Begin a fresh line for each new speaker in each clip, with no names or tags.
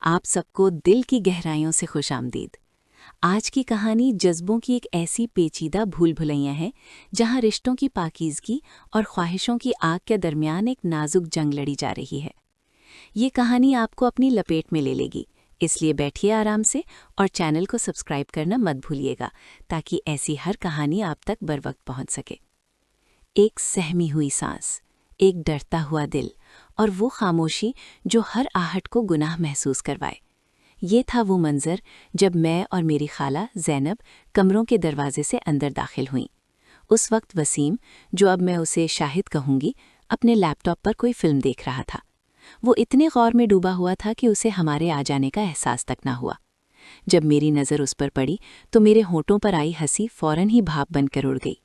آپ سب کو دل کی گہرائیوں سے خوش آمدید۔ آج کی کہانی جذبوں کی ایک ایسی پیچیدہ بھول بھلیاں ہے جہاں رشتوں کی پاکیزگی اور خواہشوں کی آگ کے درمیان ایک نازک جنگ لڑی جا رہی ہے۔ یہ کہانی آپ کو اپنی لپیٹ میں لے لے گی، اس لیے بیٹھیے آرام سے اور چینل کو سبسکرائب کرنا مت بھولیے گا تاکہ ایسی ہر کہانی آپ تک بر وقت پہنچ سکے۔ ایک سہمی ہوئی سانس، ایک ڈرتا ہوا دل اور وہ خاموشی جو ہر آہٹ کو گناہ محسوس کروائے۔ یہ تھا وہ منظر جب میں اور میری خالہ زینب کمروں کے دروازے سے اندر داخل ہوئیں۔ اس وقت وسیم، جو اب میں اسے شاہد کہوں گی، اپنے لیپ ٹاپ پر کوئی فلم دیکھ رہا تھا۔ وہ اتنے غور میں ڈوبا ہوا تھا کہ اسے ہمارے آ جانے کا احساس تک نہ ہوا۔ جب میری نظر اس پر پڑی تو میرے ہونٹوں پر آئی ہنسی فوراً ہی بھاپ بن کر اڑ گئی۔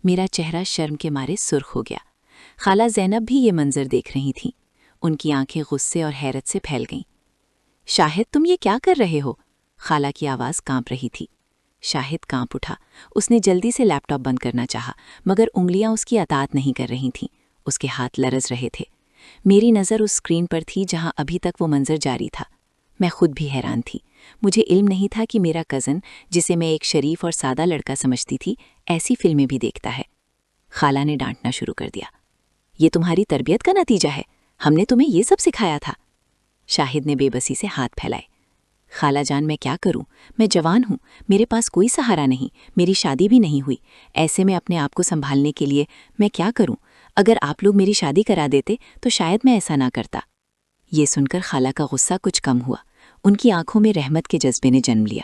میرا چہرہ شرم کے مارے سرخ ہو گیا۔ خالہ زینب بھی یہ منظر دیکھ رہی تھیں۔ ان کی آنکھیں غصے اور حیرت سے پھیل گئیں۔ شاہد، تم یہ کیا کر رہے ہو؟ خالہ کی آواز کانپ رہی تھی۔ شاہد کانپ اٹھا۔ اس نے جلدی سے لیپ ٹاپ بند کرنا چاہا، مگر انگلیاں اس کی اطاعت نہیں کر رہی تھیں۔ اس کے ہاتھ لرز رہے تھے۔ میری نظر اس اسکرین پر تھی جہاں ابھی تک وہ منظر جاری تھا۔ میں خود بھی حیران تھی۔ مجھے علم نہیں تھا کہ میرا کزن، جسے میں ایک شریف اور سادہ لڑکا سمجھتی تھی، ایسی فلمیں بھی دیکھتا ہے۔ خالہ نے ڈانٹنا شروع کر دیا۔ یہ تمہاری تربیت کا نتیجہ ہے، ہم نے تمہیں یہ سب سکھایا تھا۔ شاہد نے بے بسی سے ہاتھ پھیلائے۔ خالہ جان، میں کیا کروں؟ میں جوان ہوں، میرے پاس کوئی سہارا نہیں، میری شادی بھی نہیں ہوئی۔ ایسے میں اپنے آپ کو سنبھالنے کے لیے میں کیا کروں؟ اگر آپ لوگ میری شادی کرا دیتے تو شاید میں ایسا نہ کرتا۔ یہ سن کر خالہ کا غصہ کچھ کم ہوا۔ ان کی آنکھوں میں رحمت کے جذبے نے جنم لیا۔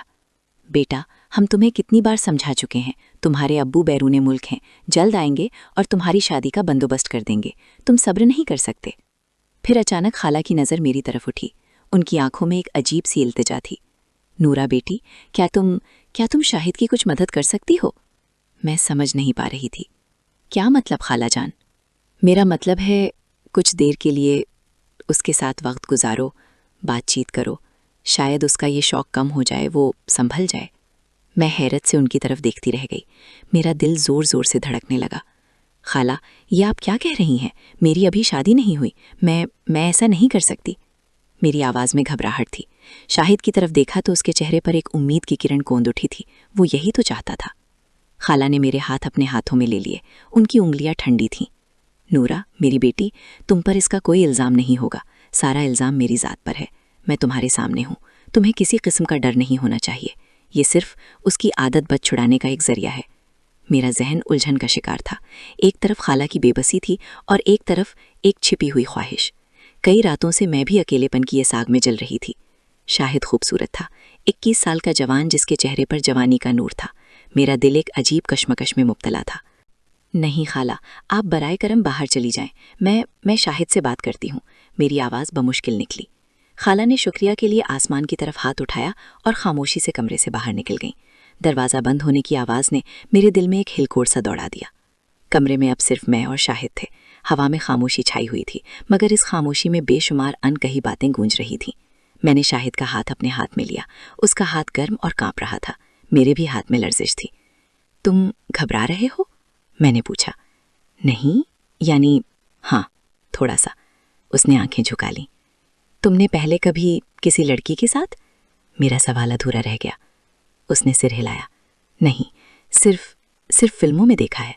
بیٹا، ہم تمہیں کتنی بار سمجھا چکے ہیں، تمہارے ابو بیرون ملک ہیں، جلد آئیں گے اور تمہاری شادی کا بندوبست کر دیں گے، تم صبر نہیں کر سکتے؟ پھر اچانک خالہ کی نظر میری طرف اٹھی۔ ان کی آنکھوں میں ایک عجیب سی التجا تھی۔ نورا بیٹی، کیا تم شاہد کی کچھ مدد کر سکتی ہو؟ میں سمجھ نہیں پا رہی تھی۔ کیا مطلب خالہ جان؟ میرا مطلب ہے کچھ دیر کے لیے اس کے ساتھ وقت گزارو، بات چیت کرو، شاید اس کا یہ شوق کم ہو جائے، وہ سنبھل جائے۔ میں حیرت سے ان کی طرف دیکھتی رہ گئی۔ میرا دل زور زور سے دھڑکنے لگا۔ خالہ، یہ آپ کیا کہہ رہی ہیں؟ میری ابھی شادی نہیں ہوئی، میں ایسا نہیں کر سکتی۔ میری آواز میں گھبراہٹ تھی۔ شاہد کی طرف دیکھا تو اس کے چہرے پر ایک امید کی کرن کوند اٹھی تھی۔ وہ یہی تو چاہتا تھا۔ خالہ نے میرے ہاتھ اپنے ہاتھوں میں لے لیے۔ ان کی انگلیاں ٹھنڈی تھیں۔ نورا، میری بیٹی، تم پر اس کا کوئی الزام نہیں ہوگا، سارا الزام میری ذات پر ہے۔ میں تمہارے سامنے ہوں، تمہیں کسی قسم کا ڈر نہیں ہونا چاہیے۔ یہ صرف اس کی عادت بد چھڑانے کا ایک ذریعہ ہے۔ میرا ذہن الجھن کا شکار تھا۔ ایک طرف خالہ کی بے بسی تھی اور ایک طرف ایک چھپی ہوئی خواہش۔ کئی راتوں سے میں بھی اکیلے پن کی یہ ساگ میں جل رہی تھی۔ شاہد خوبصورت تھا، 21 سال کا جوان جس کے چہرے پر جوانی کا نور تھا۔ میرا دل ایک عجیب کشمکش میں مبتلا تھا۔ نہیں خالہ، آپ برائے کرم باہر چلی جائیں، میں شاہد سے بات کرتی ہوں۔ میری آواز بمشکل نکلی۔ خالہ نے شکریہ کے لیے آسمان کی طرف ہاتھ اٹھایا اور خاموشی سے کمرے سے باہر نکل گئیں۔ دروازہ بند ہونے کی آواز نے میرے دل میں ایک ہلکوڑ سا دوڑا دیا۔ کمرے میں اب صرف میں اور شاہد تھے۔ ہوا میں خاموشی چھائی ہوئی تھی، مگر اس خاموشی میں بے شمار انکہی باتیں گونج رہی تھیں۔ میں نے شاہد کا ہاتھ اپنے ہاتھ میں لیا۔ اس کا ہاتھ گرم اور کانپ رہا تھا۔ میرے بھی ہاتھ میں لرزش تھی۔ تم گھبرا رہے ہو؟ میں نے پوچھا۔ نہیں، یعنی ہاں، تھوڑا سا۔ اس نے آنکھیں جھکا لیں۔ تم نے پہلے کبھی کسی لڑکی کے ساتھ؟ میرا سوال ادھورا رہ گیا۔ اس نے سر ہلایا۔ نہیں، صرف فلموں میں دیکھا ہے۔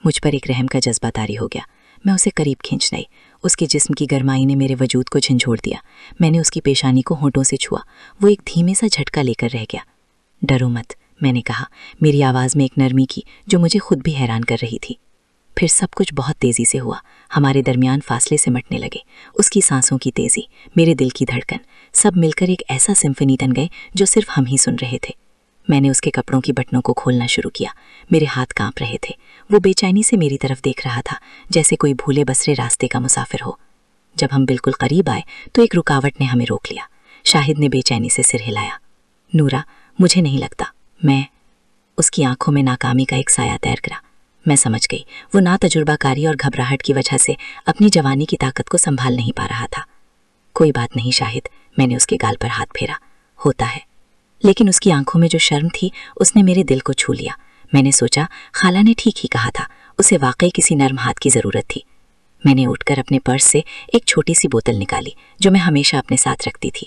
مجھ پر ایک رحم کا جذبہ طاری ہو گیا۔ میں اسے قریب کھینچ لائی۔ اس کے جسم کی گرمائی نے میرے وجود کو جھنجھوڑ دیا۔ میں نے اس کی پیشانی کو ہونٹوں سے چھوا۔ وہ ایک دھیمے سا جھٹکا لے کر رہ گیا۔ ڈرو مت، میں نے کہا، میری آواز میں ایک نرمی کی جو مجھے خود بھی حیران کر رہی تھی۔ پھر سب کچھ بہت تیزی سے ہوا۔ ہمارے درمیان فاصلے سمٹنے لگے۔ اس کی سانسوں کی تیزی، میرے دل کی دھڑکن، سب مل کر ایک ایسا سمفنی بن گئے جو صرف ہم ہی سن رہے تھے۔ میں نے اس کے کپڑوں کی بٹنوں کو کھولنا شروع کیا۔ میرے ہاتھ کانپ رہے تھے۔ وہ بے چینی سے میری طرف دیکھ رہا تھا، جیسے کوئی بھولے بسرے راستے کا مسافر ہو۔ جب ہم بالکل قریب آئے تو ایک رکاوٹ نے ہمیں روک لیا۔ شاہد نے بے چینی سے سر ہلایا۔ نورا، مجھے نہیں لگتا میں۔ اس کی آنکھوں میں ناکامی کا ایک سایہ تیر کرا۔ میں سمجھ گئی، وہ نا تجربہ کاری اور گھبراہٹ کی وجہ سے اپنی جوانی کی طاقت کو سنبھال نہیں پا رہا تھا۔ کوئی بات نہیں شاہد، میں نے اس کے گال پر ہاتھ پھیرا۔ ہوتا ہے۔ لیکن اس کی آنکھوں میں جو شرم تھی، اس نے میرے دل کو چھو لیا۔ میں نے سوچا، خالہ نے ٹھیک ہی کہا تھا، اسے واقعی کسی نرم ہاتھ کی ضرورت تھی۔ میں نے اٹھ کر اپنے پرس سے ایک چھوٹی سی بوتل نکالی جو میں ہمیشہ اپنے ساتھ رکھتی تھی۔